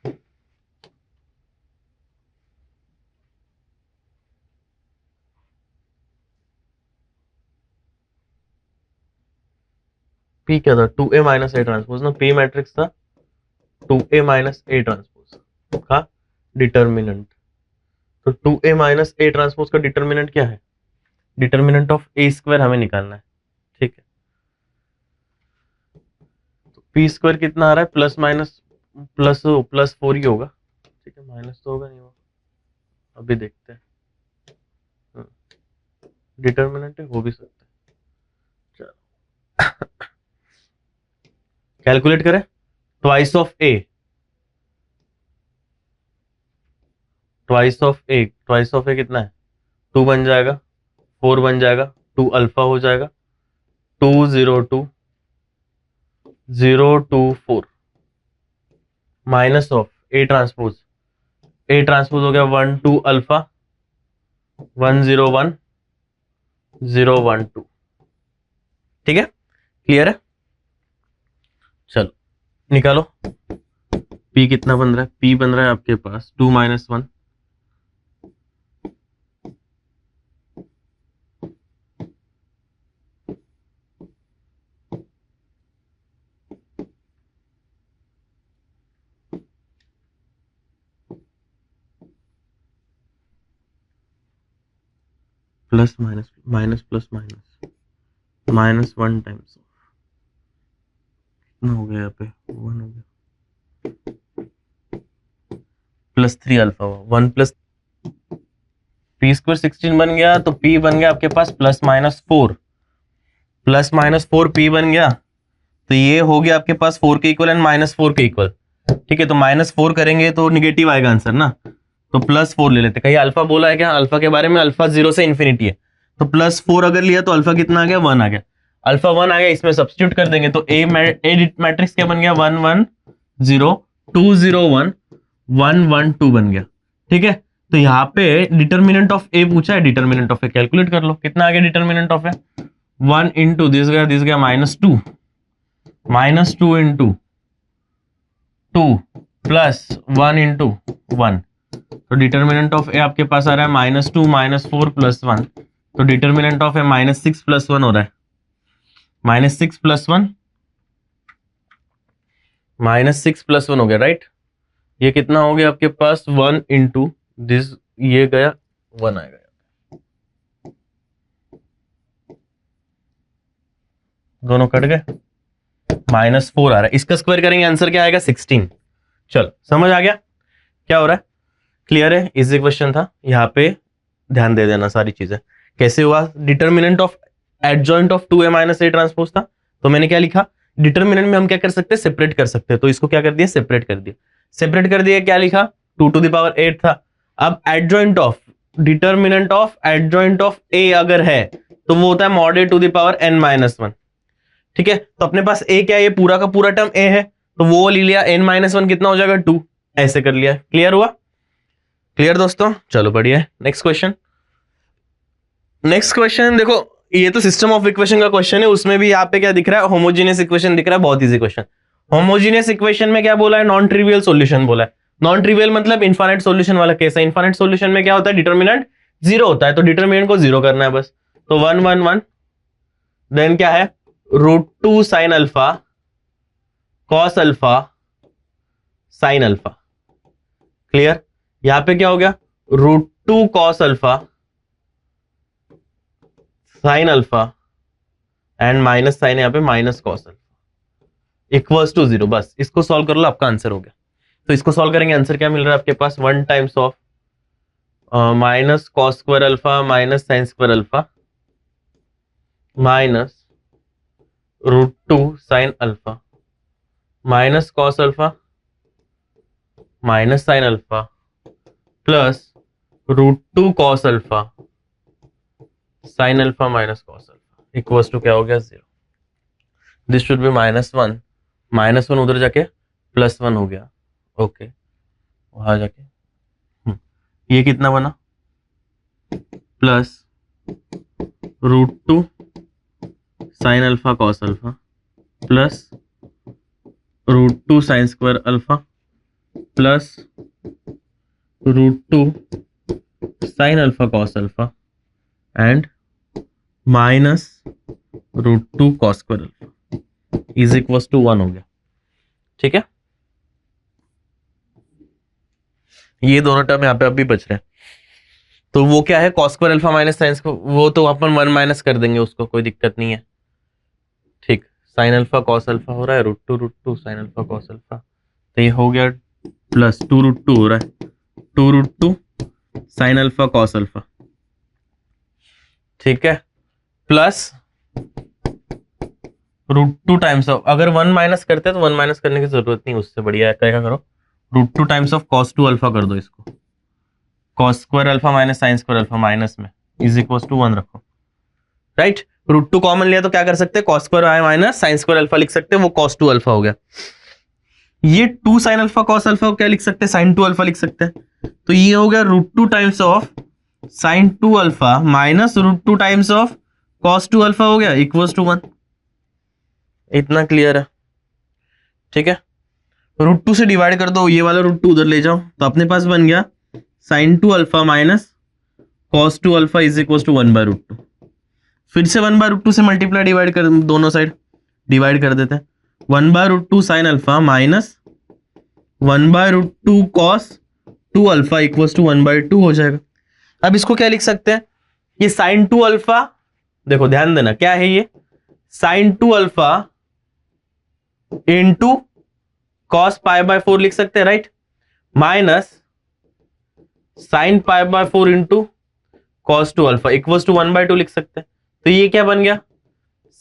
p क्या था, 2a माइनस a ट्रांसपोज ना, p मैट्रिक्स था 2a माइनस a ट्रांसपोज का डिटर्मिनेंट। तो 2a माइनस a ट्रांसपोज का डिटर्मिनेंट क्या है, डिटर्मिनेंट ऑफ a स्क्वायर हमें निकालना है, ठीक है। तो p स्क्वायर कितना आ रहा है, प्लस माइनस प्लस 4 ही होगा, ठीक है, माइनस तो होगा नहीं, होगा अभी देखते हैं, डिटर्मिनेंट हो भी सकता है, चलो कैलकुलेट करें, twice of a, twice of a, twice of a कितना है, 2 बन जाएगा, 4 बन जाएगा, 2 अल्फा हो जाएगा, 2 0 2 0 2 4 minus of a transpose, a transpose हो गया 1 2 अल्फा 1 0 1 0 1 2, ठीक है, क्लियर है। चलो निकालो p कितना बन रहा है, p बन रहा है आपके पास 2 minus 1, plus minus minus plus minus minus 1 times, कितना हो गया यहाँ पे, 1 हो गया, प्लस 3 अल्फा हुआ, 1 प्लस p स्क्वायर 16 बन गया, तो p बन गया आपके पास plus minus 4, plus minus 4p बन गया, तो ये हो गया आपके पास 4 के इक्वल एंड माइनस 4 के इक्वल। ठीक है, तो माइनस 4 करेंगे तो निगेटिव आएगा आंसर ना, तो प्लस 4 ले लेते। कहीं अल्फा बोला है क्या अल्फा के बारे में? अल्फा 0 से इन्फिनिटी है, तो प्लस 4 अगर लिया तो अल्फा कितना आ गया? 1 आ गया। अल्फा 1 आ गया, इसमें सब्स्टिट्यूट कर देंगे तो ए मैट्रिक्स क्या बन गया? 1 1 0 2 0 1 1 1 2 बन गया। ठीक है, तो यहाँ पे डिटर्मिनेंट ऑफ ए पूछा है, डिटर्मिनेंट ऑफ ए कैलकुलेट कर लो, कितना आ गया determinant of A? 1 into this गया -2 -2 इंटू 2 प्लस 1 इंटू 1, तो डिटर्मिनेंट ऑफ ए आपके पास आ रहा है -2 -4 प्लस 1, तो डिटर्मिनेंट ऑफ ए -6 प्लस 1 हो रहा है, -6 प्लस 1 -6 प्लस 1 हो गया, राइट। ये कितना हो गया आपके पास? 1 इंटू दिस, ये गया 1 आएगा, दोनों कट गए, -4 आ रहा है, इसका स्क्वायर करेंगे आंसर क्या आएगा? 16। चलो समझ आ गया क्या हो रहा है? क्लियर है? इजी क्वेश्चन था, यहाँ पे ध्यान दे देना सारी चीजें। कैसे हुआ? Determinant of adjoint of 2a minus a transpose था, तो मैंने क्या लिखा? डिटर्मिनेंट में हम क्या कर सकते हैं? सेपरेट कर सकते हैं, तो इसको क्या कर दिया? सेपरेट कर दिया। सेपरेट कर दिया, क्या लिखा? 2 टू द पावर 8 था। अब adjoint of, determinant of adjoint of a अगर है तो वो होता है mod a to the power n-1। ठीक है, तो अपने पास a क्या है? ये पूरा का पूरा टर्म a है, तो वो ले लिया, n-1 कितना हो जाएगा? 2, ऐसे कर लिया। क्लियर हुआ? क्लियर दोस्तों? चलो बढ़िया है। Next question. नेक्स्ट क्वेश्चन देखो, ये तो सिस्टम ऑफ इक्वेशन का क्वेश्चन है, उसमें भी यहाँ पे क्या दिख रहा है? होमोजेनियस इक्वेशन दिख रहा है, बहुत इजी क्वेश्चन। होमोजेनियस इक्वेशन में क्या बोला है? नॉन ट्रिवियल सॉल्यूशन बोला है। नॉन ट्रिवियल मतलब इनफाइनाइट सॉल्यूशन वाला केस है। इनफाइनाइट सॉल्यूशन में क्या होता है? डिटर्मिनेंट 0 होता है, तो डिटर्मिनेंट को 0 करना है बस, तो 1 1 1, देन क्या है? √2 sine alpha cos alpha sine alpha. Clear? यहां पे क्या हो गया? √2 cos alpha sine alpha and minus sine, यहाँ पे minus cos alpha equals to 0। बस इसको सॉल्व कर लो, आपका आंसर हो गया। तो इसको सॉल्व करेंगे, आंसर क्या मिल रहा है आपके पास? 1 times of minus cos square alpha minus sine square alpha minus √2 sine alpha minus cos alpha minus sine alpha plus √2 cos alpha sine alpha minus cos alpha equals to क्या हो गया? 0। This should be -1, -1 उधर जाके +1 हो गया। Okay, वहां जाके ये कितना बना? Plus √2 sine alpha cos alpha plus √2 sine square alpha plus √2 sine alpha cos alpha and minus √2 cos square alpha is equals to 1 हो गया। ठीक है, ये दोनों टर्म यहाँ पे अभी बच रहे हैं, तो वो क्या है? Cos square alpha minus sine, वो तो अपन 1 माइनस कर देंगे, उसको कोई दिक्कत नहीं है। ठीक, साइन अल्फा कॉस अल्फा हो रहा है, √2 साइन अल्फा कॉस अल्फा, तो ये हो गया प्लस 2√2 हो रहा है, 2√2 साइन अल्फा कॉस अल्फा। ठीक है, प्लस √2 टाइम्स ऑफ, अगर 1 माइनस करते हैं तो 1 माइनस करने की जरूरत नहीं, उससे बढ़िया क्या करो? √2 टाइम्स ऑफ cos 2 अल्फा कर दो इसको, cos square alpha minus sine square alpha minus में इज इक्वल टू 1 रखो, राइट। √2 कॉमन लिया तो क्या कर सकते हैं? cos square minus sine square alpha लिख सकते हैं, वो cos 2 अल्फा हो गया। ये 2 साइन अल्फा cos अल्फा क्या लिख सकते हैं? साइन 2 अल्फा लिख सकते हैं, तो ये हो गया √2 times of sine 2 alpha minus √2 times of cos 2 alpha हो गया इक्वल टू 1। इतना क्लियर है? ठीक है, √2 से डिवाइड कर दो, ये वाला √2 उधर ले जाओ, तो अपने पास बन गया sign 2 alpha minus cos 2 alpha is equal to 1/√2। फिर से 1/√2 से मल्टीप्लाई डिवाइड कर, दोनों साइड डिवाइड कर देते हैं, 1/√2 sine alpha minus 1/√2 cos 2 alpha equal to 1/2 हो जाएगा। अब इसको क्या लिख सकते हैं? ये साइन 2 अल्फा, देखो ध्यान देना क्या है ये, साइन 2 अल्फा इंटू cos π/4 लिख सकते हैं, right, minus sine π/4 into cos 2 alpha equals to 1/2 लिख सकते हैं। तो ये क्या बन गया?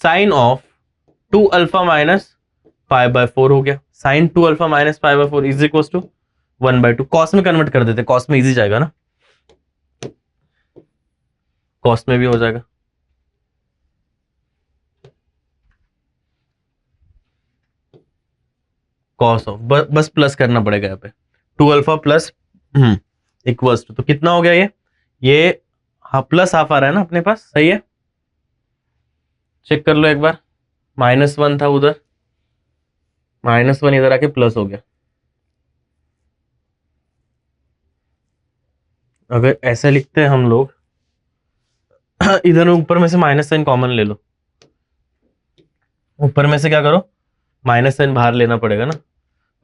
Sine of 2 alpha minus pi by 4 हो गया। Sign 2 alpha minus pi by 4 is equal to 1/2। Cos में कन्वर्ट कर देते, कॉस में इजी जाएगा ना, कॉस में भी हो जाएगा। कॉस ऑफ बस प्लस करना पड़ेगा यहाँ पे, 2 अल्फा प्लस इक्वल्स टू, तो कितना हो गया ये हाँ प्लस हाफ आ रहा है ना अपने पास, सही है। चेक कर लो एक बार, -1 था उधर, -1 इधर आके प्लस हो गया। अगर ऐसा लिखते हैं हम लोग, इधर ऊपर में से माइनस साइन कॉमन ले लो, ऊपर में से क्या करो, माइनस साइन बाहर लेना पड़ेगा ना।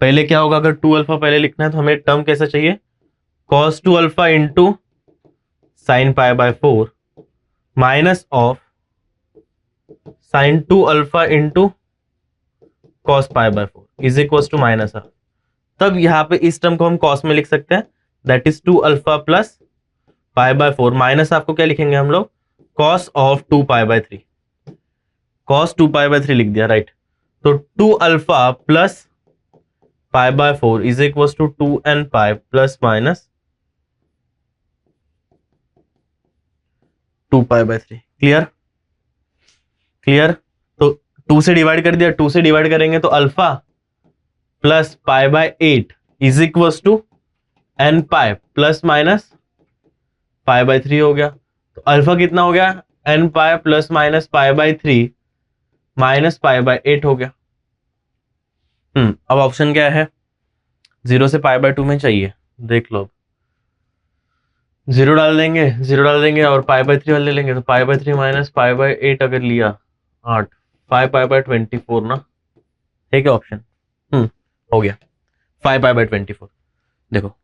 पहले क्या होगा, अगर 2 अल्फा पहले लिखना है तो हमें टर्म कैसा चाहिए, cos 2 alpha into sine pi by 4 minus of sine 2 alpha into cos pi by 4 is equal to minus half. तब यहाँ पे इस टर्म को हम कॉस में लिख सकते हैं, that is 2 alpha plus pi by 4 minus half को क्या लिखेंगे हम लोग, cos of 2 pi by 3, cos 2 pi by 3 लिख दिया, राइट। तो 2 alpha plus pi by 4 is equal to 2n pi plus minus 2 pi by 3। Clear clear. तो 2 से डिवाइड कर दिया, 2 से डिवाइड करेंगे तो alpha plus pi by 8 is equal to n pi plus minus pi by 3 हो गया। तो अल्फा कितना हो गया, n pi plus minus pi by 3 minus pi by 8 हो गया। अब ऑप्शन क्या है, 0 से पाई बाय 2 में चाहिए, देख लो। 0 डाल देंगे, 0 डाल देंगे और पाई बाय 3 ले लेंगे, तो पाई बाय 3 माइनस पाई बाय 8 अगर लिया 8, 5 पाई बाय 24 ना, ठीक है ऑप्शन। हो गया 5 पाई बाय 24। देखो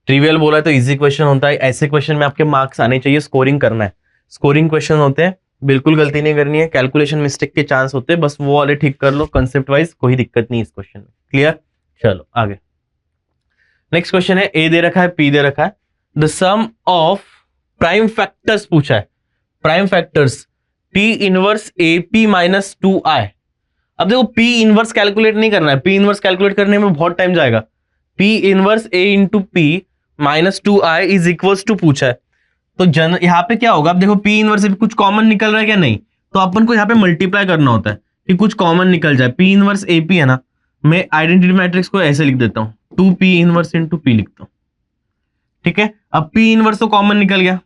ट्रिवियल बोला है तो इजी क्वेश्चन होता है, ऐसे क्वेश्चन में आपके मार्क्स आने चाहिए, स्कोरिंग करना है। स्कोरिंग क्वेश्चन होते हैं, बिल्कुल गलती नहीं करनी है, कैलकुलेशन मिस्टेक के चांस होते हैं, बस वो वाले ठीक कर लो, कंसेप्ट वाइज कोई दिक्कत नहीं इस क्वेश्चन में। क्लियर, चलो आगे। नेक्स्ट क्वेश्चन है, ए दे रखा है, पी दे रखा है, the sum of prime factors पूछा है, prime factors P inverse AP minus 2I। अब देखो P इनवर्स कैलकुलेट नहीं करना है, P इनवर्स कैलकुलेट करने में बहुत टाइम जाएगा। P inverse A into P minus 2I is equal to पूछा है, तो यहाँ पे क्या होगा, अब देखो P इनवर्स से कुछ कॉमन निकल रहा है क्या, नहीं, तो अपन को यहाँ पे मल्टीप्लाई करना होता है कि कुछ कॉमन निकल जाए। P इनवर्स AP है ना, मैं आइडेंटिटी मैट्रिक्स को ऐसे लिख देता हूँ, 2P इनवर्स इंटू P लिखता हूँ, ठीक है। अब P इनवर्स तो कॉमन निकल गया,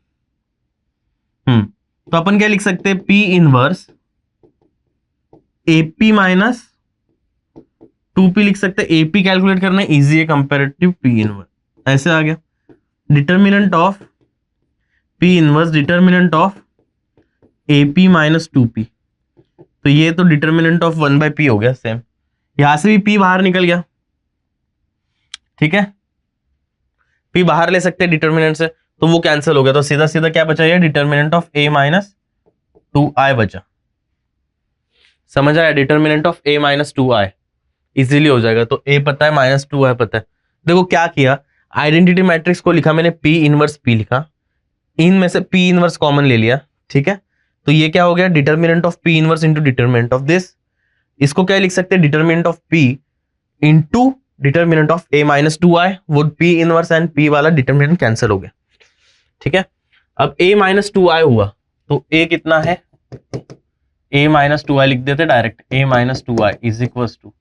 तो अपन क्या लिख सकते हैं, P inverse AP minus 2P लिख सकते हैं। AP कैलकुलेट करना इजी है कंपैरेटिव P इनवर्स, ऐसे आ गया। Determinant of P inverse, determinant of AP minus 2P, तो ये तो डिटर्मिनेंट ऑफ 1/P हो गया सेम, यहां से भी P बाहर निकल गया, ठीक है। P बाहर ले सकते हैं डिटर्मिनेंट से, तो वो कैंसिल हो गया, तो सीधा सीधा क्या बचा, ये determinant of A minus 2I बचा। समझ आया, determinant of A minus 2I easily हो जाएगा, तो A पता है माइनस 2I पता है। देखो क्या किया, आइडेंटिटी मैट्रिक्स को लिखा मैंने, P इनवर्स P लिखा, इन में से P इनवर्स कॉमन ले लिया, ठीक है। तो ये क्या हो गया, determinant of P inverse into determinant of this. इसको क्या लिख सकते हैं, determinant of P into determinant of A minus 2I, वो P इनवर्स एंड P वाला डिटर्मिनेंट कैंसिल हो गया, ठीक है। अब A माइनस 2I हुआ, तो A कितना है, A माइनस 2I लिख देते direct, A minus 2I is equal to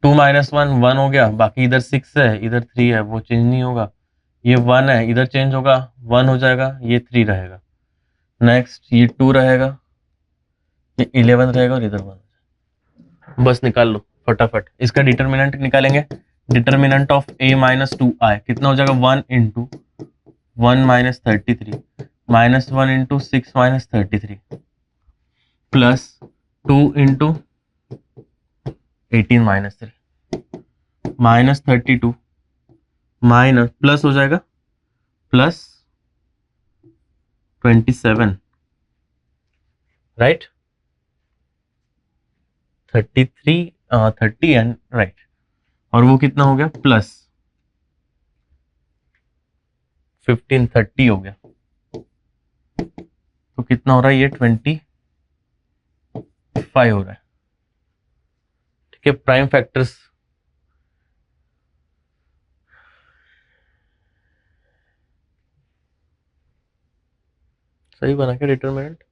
2 minus 1 1 हो गया, बाकी इधर 6 है इधर 3 है, वो चेंज नहीं होगा, ये 1 है इधर चेंज होगा, 1 हो जाएगा, ये 3 रहेगा, नेक्स्ट ये 2 रहेगा, ये 11 रहेगा और इधर 1। बस निकाल लो फटाफट, इसका डिटर्मिनेंट निकालेंगे, determinant of A minus 2I कितना हो जाएगा, 1 into 1 minus 33 minus 1 into 6 minus 33 plus 2 into 18 minus 3 minus 32 minus plus हो जाएगा प्लस 27, राइट, 33 30 एंड राइट, और वो कितना हो गया प्लस 15 30 हो गया, तो कितना हो रहा है ये 20 25 हो रहा है। ठीक है, प्राइम फैक्टर्स सही बना के डिटरमिनेंट।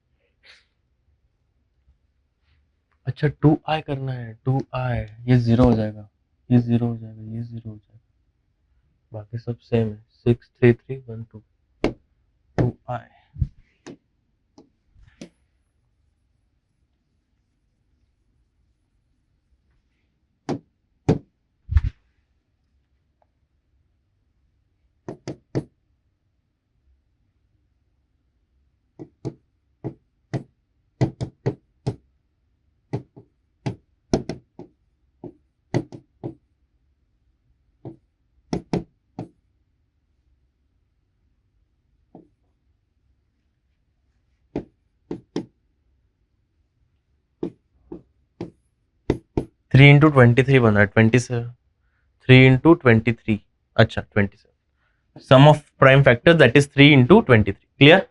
अच्छा 2i करना है, 2i, ये 0 हो जाएगा, ये 0 हो जाएगा, ये 0 हो जाएगा, बाकी सब सेम है। 6 3 3 1 2 2i। 3 इंटू 23 बना है 27, 3 इंटू 23, अच्छा 27, sum of prime factor that is 3 into 23। Clear,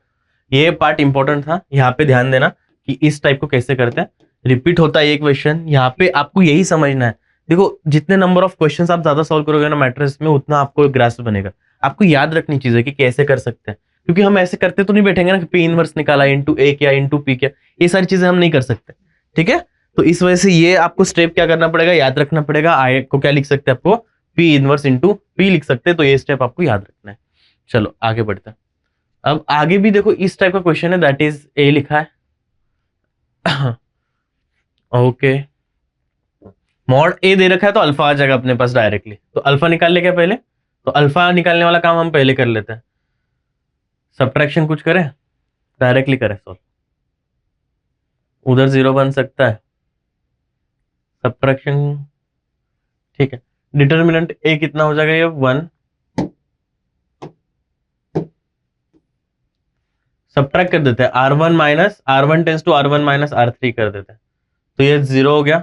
ये पार्ट इंपॉर्टेंट था, यहाँ पे ध्यान देना कि इस टाइप को कैसे करते हैं। रिपीट होता है ये क्वेश्चन, यहाँ पे आपको यही समझना है। देखो जितने नंबर ऑफ क्वेश्चंस आप ज्यादा सॉल्व करोगे ना मैट्रिक्स में, उतना आपको ग्रास्प बनेगा। आपको याद रखनी चीज है कि कैसे कर सकते हैं, क्योंकि हम ऐसे करते तो नहीं बैठेंगे ना कि पी इनवर्स निकाला इंटू ए क्या इंटू पी क्या, ये सारी चीजें हम नहीं कर सकते। ठीक है, तो इस वजह से ये आपको स्टेप क्या करना पड़ेगा, याद रखना पड़ेगा। आई को क्या लिख सकते हैं, आपको पी इनवर्स इंटू पी लिख सकते हैं, तो ये स्टेप आपको याद रखना है। चलो आगे बढ़ते हैं। अब आगे भी देखो इस टाइप का क्वेश्चन है, दैट इज ए लिखा है। ओके, मॉड ए दे रखा है तो अल्फा आ जाएगा अपने पास डायरेक्टली। तो अल्फा निकाल ले क्या पहले, तो अल्फा निकालने वाला काम हम पहले कर लेते हैं। सब्ट्रैक्शन कुछ करें, डायरेक्टली करें सॉल्व। उधर 0 बन सकता है, सब्ट्रैक्शन। ठीक है, डिटर्मिनेंट ए कितना हो जाएगा, ये 1। सब्ट्रैक्ट कर देते हैं, R1 minus R1 tends to R1 minus R3 कर देते हैं, तो ये 0 हो गया,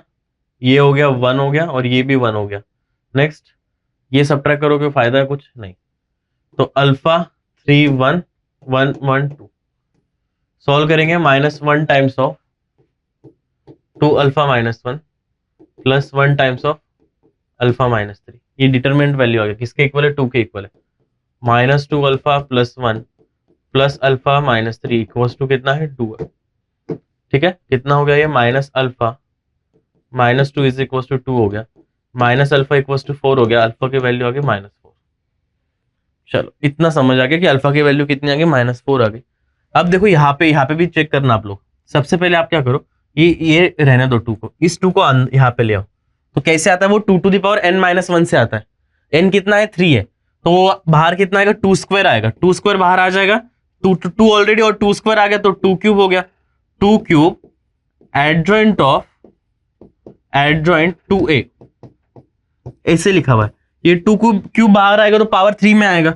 ये हो गया 1 हो गया, और ये भी 1 हो गया। नेक्स्ट ये सब्ट्रैक्ट करोगे फायदा है कुछ नहीं, तो अल्फा 3 1 1 1 2 सॉल्व करेंगे। -1 times of 2 alpha -1 plus 1 times of alpha -3, ये डिटरमिनेंट वैल्यू आ गया, किसके इक्वल है, 2 के इक्वल है। -2 alpha plus 1 plus alpha -3 equals to कितना है, 2 है। ठीक है, कितना हो गया ये, minus alpha -2 is equals to 2 हो गया, माइनस अल्फा इक्वल्स टू 4 हो गया, अल्फा की वैल्यू आ गई -4। चलो इतना समझ आ गया कि अल्फा की वैल्यू कितनी आ गई, -4 आ गई। अब देखो यहाँ पे भी चेक करना आप लोग। सबसे पहले आप क्या करो, ये रहने दो 2 को, इस 2 को यहाँ पे ले आओ। तो कैसे आता है वो, 2 टू द पावर n-1 से आता है। n कितना है, 3 है, तो बाहर कितना आएगा, 2 स्क्वायर आएगा, 2 स्क्वायर बाहर आ जाएगा, 2 ऑलरेडी और 2 स्क्वायर आ गया तो 2 क्यूब हो गया। 2 cube adjoint of adjoint 2a, ऐसे लिखा हुआ है। ये 2 क्यूब बाहर आएगा तो पावर 3 में आएगा,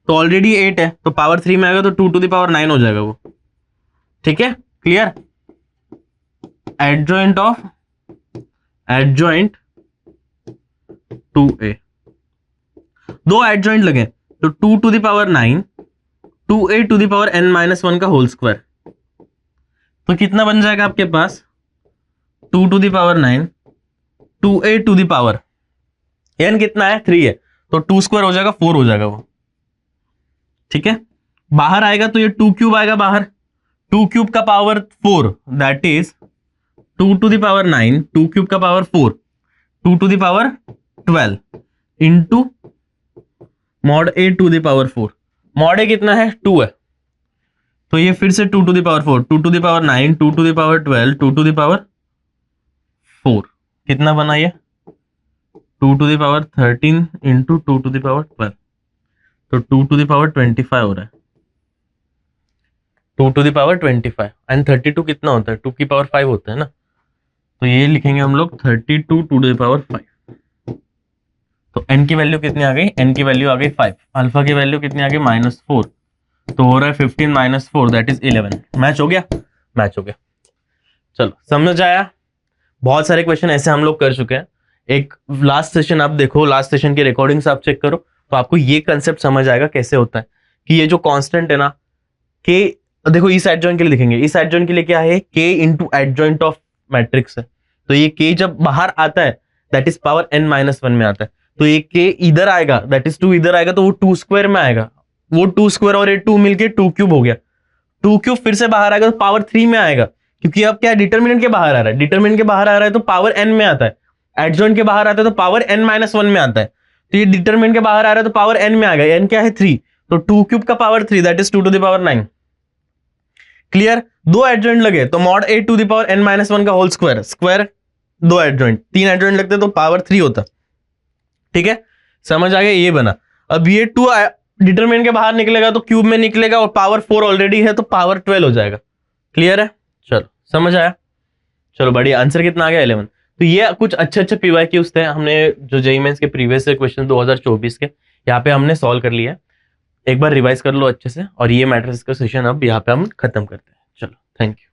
तो ऑलरेडी 8 है, तो पावर 3 में आएगा तो 2 टू द पावर 9 हो जाएगा वो। ठीक है, clear. Adjoint of adjoint 2a, दो एडजॉइंट लगे तो 2 to the power 9 2a to the power n-1 का होल स्क्वायर, तो कितना बन जाएगा आपके पास, 2 to the power 9 2a to the power n कितना है, 3 है, तो 2 स्क्वायर हो जाएगा, 4 हो जाएगा वो। ठीक है, बाहर आएगा तो ये 2 क्यूब आएगा बाहर, 2 क्यूब का power 4 that is 2 to the power 9 2 cube का power 4 2 to the power 12 into mod a to the power 4। Mod a कितना है, 2 है, तो ये फिर से 2 to the power 4 2 to the power 9 2 to the power 12 2 to the power 4, कितना बना ये, 2 to the power 13 into 2 to the power 12, तो 2 टू द पावर 25 हो रहा है, 2 टू द पावर 25 एंड 32 कितना होता है, 2 की पावर 5 होता है ना, तो ये लिखेंगे हम लोग 32 टू द पावर 5। तो n की वैल्यू कितनी आ गई, n की वैल्यू आ गई 5, अल्फा की वैल्यू कितनी आ गई -4, तो हो रहा है 15 - 4 दैट इज 11। मैच हो गया, मैच हो गया। चलो समझ आया, बहुत सारे क्वेश्चन ऐसे हम लोग कर चुके हैं। एक लास्ट सेशन आप देखो, लास्ट सेशन की रिकॉर्डिंग्स आप चेक करो, तो आपको ये कंसेप्ट समझ आएगा कैसे होता है कि ये जो कांस्टेंट है ना, के देखो इस एडजॉइंट के लिए लिखेंगे, इस एडजॉइंट के लिए क्या है, के इंटू एडजॉइंट ऑफ मैट्रिक्स है, तो ये k जब बाहर आता है दैट इज पावर n-1 में आता है, तो ये k इधर आएगा दैट इज 2 इधर आएगा, तो वो 2 स्क्वायर में आएगा, वो 2 स्क्वायर और ये 2 मिलके 2 क्यूब हो गया, 2 क्यूब फिर से बाहर आएगा तो पावर 3 में आएगा, क्योंकि अब क्या डिटर्मिनेंट के बाहर आ रहा है, डिटर्मिनेंट के बाहर आ रहा है तो पावर n में आता है, एडजॉइंट के बाहर आता है तो पावर n-1 में आता है, तो ये डिटर्मिनेंट के बाहर आ रहा है तो पावर n में आ गया, n क्या है 3, तो 2 क्यूब का power 3 that is 2 to the power 9। Clear, दो एडजॉइंट लगे तो mod a to the power n-1 का होल स्क्वायर, स्क्वायर दो एडजॉइंट, 3 एडजॉइंट लगते तो पावर 3 होता। ठीक है, समझ आ गया, ये बना। अब ये 2 डिटरमिनेंट के बाहर निकलेगा तो क्यूब में निकलेगा और पावर 4 ऑलरेडी है तो पावर 12 हो जाएगा। क्लियर है, चलो समझ आया, चलो बढ़िया। आंसर कितना आ गया 11। तो ये कुछ अच्छे अच्छे पीवाईक्यूज थे, हमने जो जेईई मेंस के प्रीवियस क्वेश्चन 2024 के यहाँ पे हमने सॉल्व कर लिया है, एक बार रिवाइज कर लो अच्छे से, और ये मैट्रिक्स का सेशन अब यहाँ पे हम खत्म करते हैं। चलो, थैंक यू।